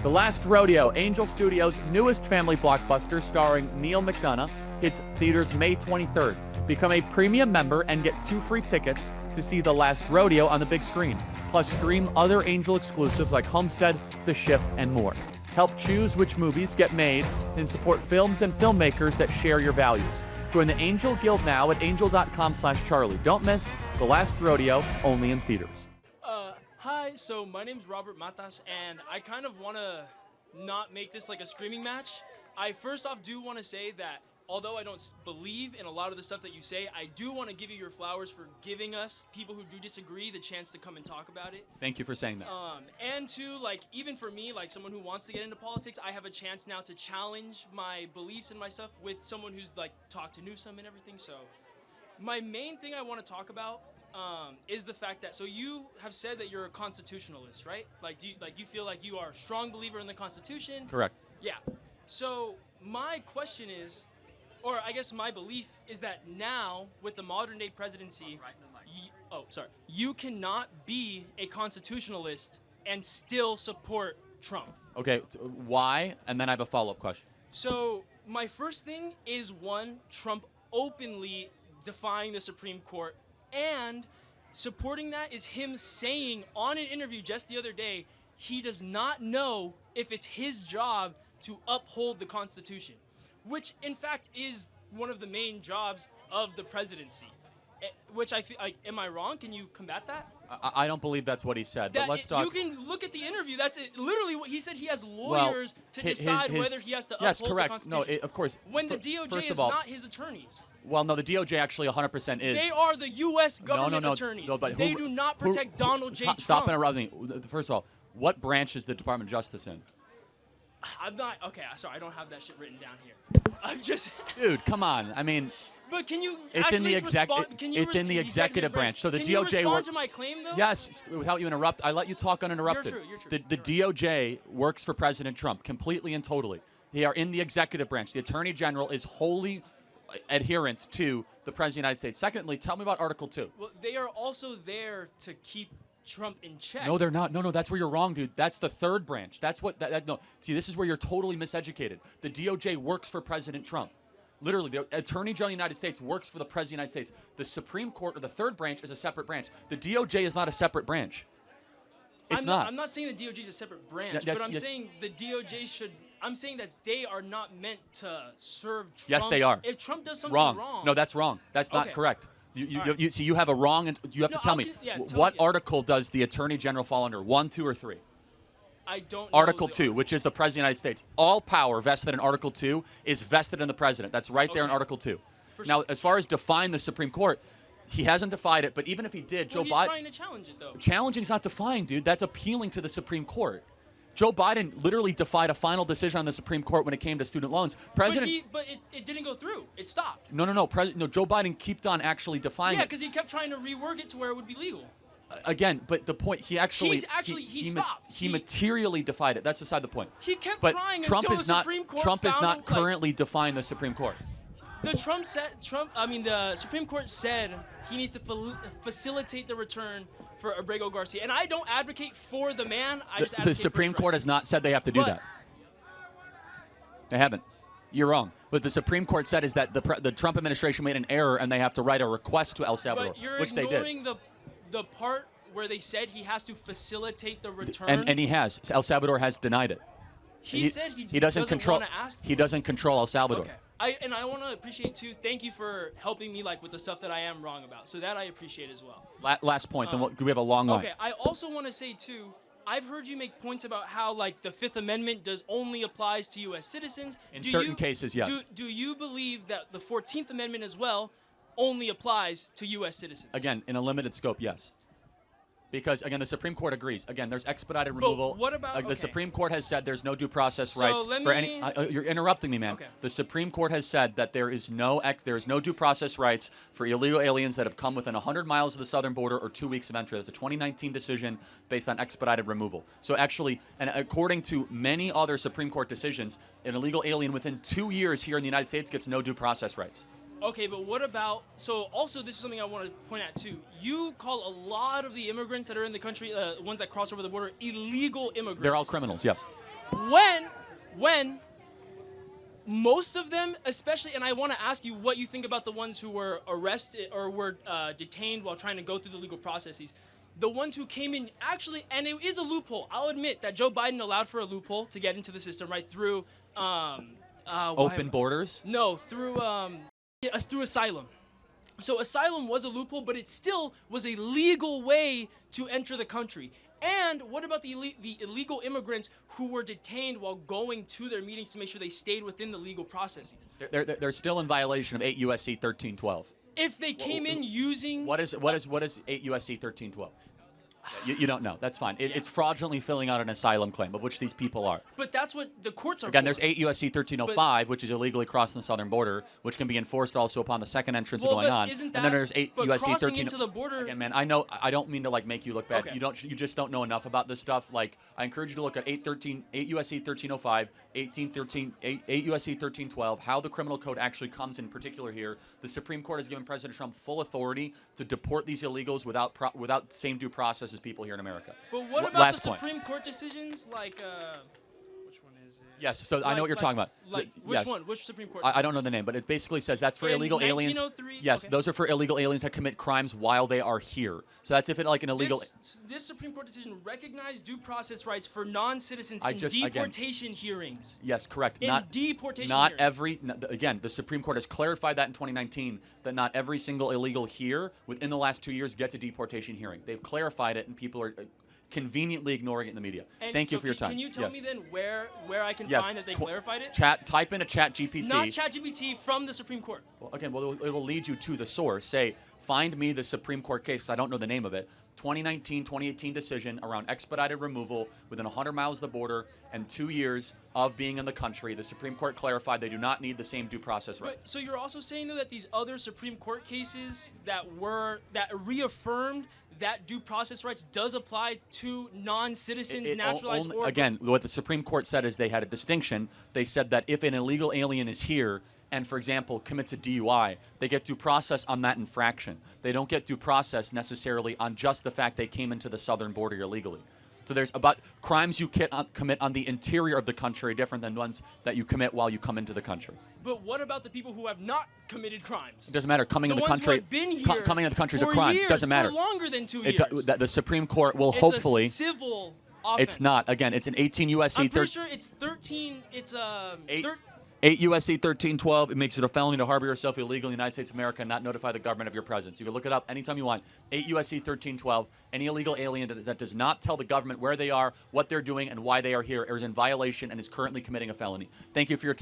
The Last Rodeo, Angel Studios' newest family blockbuster starring Neil McDonough, hits theaters May 23rd. Become a premium member and get 2 free tickets to see The Last Rodeo on the big screen. Plus, stream other Angel exclusives like Homestead, The Shift, and more. Help choose which movies get made and support films and filmmakers that share your values. Join the Angel Guild now at angel.com/Charlie. Don't miss The Last Rodeo, only in theaters. Hi, so my name's Robert Matas, and I kind of want to not make this like a screaming match. I first off do want to say that although I don't believe in a lot of the stuff that you say, I do want to give you your flowers for giving us, people who do disagree, the chance to come and talk about it. Thank you for saying that. And two, like, even for me, like someone who wants to get into politics, I have a chance now to challenge my beliefs and my stuff with someone who's like talked to Newsom and everything. So my main thing I want to talk about is the fact that, so you have said that you're a constitutionalist, right? Like, do you feel like you are a strong believer in the Constitution? Correct. Yeah. So my question is, or I guess my belief is that now with the modern day presidency, you cannot be a constitutionalist and still support Trump. Okay, why? And then I have a follow-up question. So my first thing is, one, Trump openly defying the Supreme Court, and supporting that is him saying on an interview just the other day, he does not know if it's his job to uphold the Constitution, which in fact is one of the main jobs of the presidency. Which I feel like, am I wrong? Can you combat that? I don't believe that's what he said, but let's talk. You can look at the interview. That's literally what he said. He has lawyers to decide whether he has to uphold the Constitution. No, of course. When the DOJ is not his attorneys. Well, no, the DOJ actually 100% is. They are the U.S. government attorneys. No, but they do not protect Donald J. Trump. Stop interrupting me. First of all, what branch is the Department of Justice in? I'm not. Okay, sorry, I don't have that shit written down here. I'm just. Dude, come on. I mean. But can you? It's in the It's in the executive branch. So the can DOJ. You respond to my claim though? Yes, without you interrupt. I let you talk uninterrupted. You're true. The DOJ works for President Trump completely and totally. They are in the executive branch. The Attorney General is wholly adherent to the President of the United States. Secondly, tell me about Article 2. Well, they are also there to keep Trump in check. No, they're not. No, that's where you're wrong, dude. That's the third branch. That's what. No, see, this is where you're totally miseducated. The DOJ works for President Trump. Literally, the Attorney General of the United States works for the President of the United States. The Supreme Court, or the third branch, is a separate branch. The DOJ is not a separate branch. It's not. I'm not saying the DOJ is a separate branch, but I'm saying the DOJ should. I'm saying that they are not meant to serve Trump. Yes, they are. If Trump does something wrong. No, that's wrong. That's not correct. You see, you have a wrong, and you have to tell me what article does the Attorney General fall under? 1, 2, or 3? I don't know. Article 2, which is the President of the United States. All power vested in Article 2 is vested in the President. That's right there in Article 2. Now, as far as define the Supreme Court, he hasn't defied it, but even if he did, Joe Biden... he's trying to challenge it, though. Challenging's not defying, dude. That's appealing to the Supreme Court. Joe Biden literally defied a final decision on the Supreme Court when it came to student loans. But it didn't go through. It stopped. No. Joe Biden kept on actually defying it. Yeah, because he kept trying to rework it to where it would be legal. Again, but the point, he stopped. He materially defied it. That's beside the point. He kept Trump trying until the Supreme Court Trump is not currently defying the Supreme Court. The Supreme Court said he needs to facilitate the return for Abrego Garcia. And I don't advocate for the man. I just advocate the Supreme Court has not said they have to do that. They haven't. You're wrong. What the Supreme Court said is that the Trump administration made an error and they have to write a request to El Salvador, which they did. But you're ignoring the part where they said he has to facilitate the return. And he has. El Salvador has denied it. He said he doesn't control. Want to ask he doesn't control El Salvador. Okay. I want to appreciate too. Thank you for helping me with the stuff that I am wrong about. So that I appreciate as well. Last point. Then we have a long line. Okay. I also want to say too. I've heard you make points about how the Fifth Amendment only applies to U.S. citizens. In certain cases, yes. Do you believe that the 14th Amendment as well only applies to U.S. citizens? Again, in a limited scope, yes. Because, again, the Supreme Court agrees. Again, there's expedited removal. But what about... The Supreme Court has said there's no due process rights for any... you're interrupting me, man. Okay. The Supreme Court has said that there is no due process rights for illegal aliens that have come within 100 miles of the southern border or 2 weeks of entry. That's a 2019 decision based on expedited removal. So actually, and according to many other Supreme Court decisions, an illegal alien within 2 years here in the United States gets no due process rights. Okay, but what about, so also this is something I want to point out too. You call a lot of the immigrants that are in the country, ones that cross over the border, illegal immigrants. They're all criminals, yes. when most of them, especially, and I want to ask you what you think about the ones who were arrested or were detained while trying to go through the legal processes. The ones who came in actually, and it is a loophole. I'll admit that Joe Biden allowed for a loophole to get into the system, right, through Open borders? No, through asylum. So asylum was a loophole, but it still was a legal way to enter the country. And what about the illegal immigrants who were detained while going to their meetings to make sure they stayed within the legal processes? They're still in violation of 8 U.S.C. 1312. If they came in using... What is 8 U.S.C. 1312? You don't know. That's fine. It's fraudulently filling out an asylum claim, of which these people are. But that's what the courts are Again, for. there's 8 U.S.C. 1305, which is illegally crossing the southern border, which can be enforced also upon the second entrance going on. And then there's 8 U.S.C. 13. Into the border. Again, man, I know. I don't mean to make you look bad. Okay. You just don't know enough about this stuff. I encourage you to look at 8 U.S.C. 1305, 8 U.S.C. 1312, how the criminal code actually comes in particular here. The Supreme Court has given President Trump full authority to deport these illegals without same due process as people here in America. But what about the Supreme Court decisions, which one is it? Yes, so I know what you're talking about. Which one? Which Supreme Court? I don't know the name, but it basically says that's for illegal aliens. Yes, those are for illegal aliens that commit crimes while they are here. So that's if it an illegal. This Supreme Court decision recognized due process rights for non-citizens in deportation hearings. Yes, correct. Again, the Supreme Court has clarified that in 2019 that not every single illegal here within the last 2 years gets a deportation hearing. They've clarified it, and people are conveniently ignoring it in the media. Thank you for your time. Can you tell me then where I can find that they clarified it? Type in a ChatGPT. Not ChatGPT, from the Supreme Court. Well, again, it will lead you to the source. Say, find me the Supreme Court case, because I don't know the name of it. 2019, 2018 decision around expedited removal within 100 miles of the border and 2 years of being in the country. The Supreme Court clarified they do not need the same due process rights. But, so you're also saying, though, that these other Supreme Court cases that reaffirmed that due process rights does apply to non-citizens, naturalized or... Again, what the Supreme Court said is they had a distinction. They said that if an illegal alien is here and, for example, commits a DUI, they get due process on that infraction. They don't get due process necessarily on just the fact they came into the southern border illegally. So there's about crimes you commit on the interior of the country are different than ones that you commit while you come into the country. But what about the people who have not committed crimes? It doesn't matter. Coming into the country is a crime. It doesn't matter. For longer than 2 years. The Supreme Court will hopefully... It's a civil offense. It's not. Again, it's an 18 U.S.C. I'm pretty sure it's 13. It's 8 U.S.C. 1312, it makes it a felony to harbor yourself illegally in the United States of America and not notify the government of your presence. You can look it up anytime you want. 8 U.S.C. 1312, any illegal alien that does not tell the government where they are, what they're doing, and why they are here is in violation and is currently committing a felony. Thank you for your time.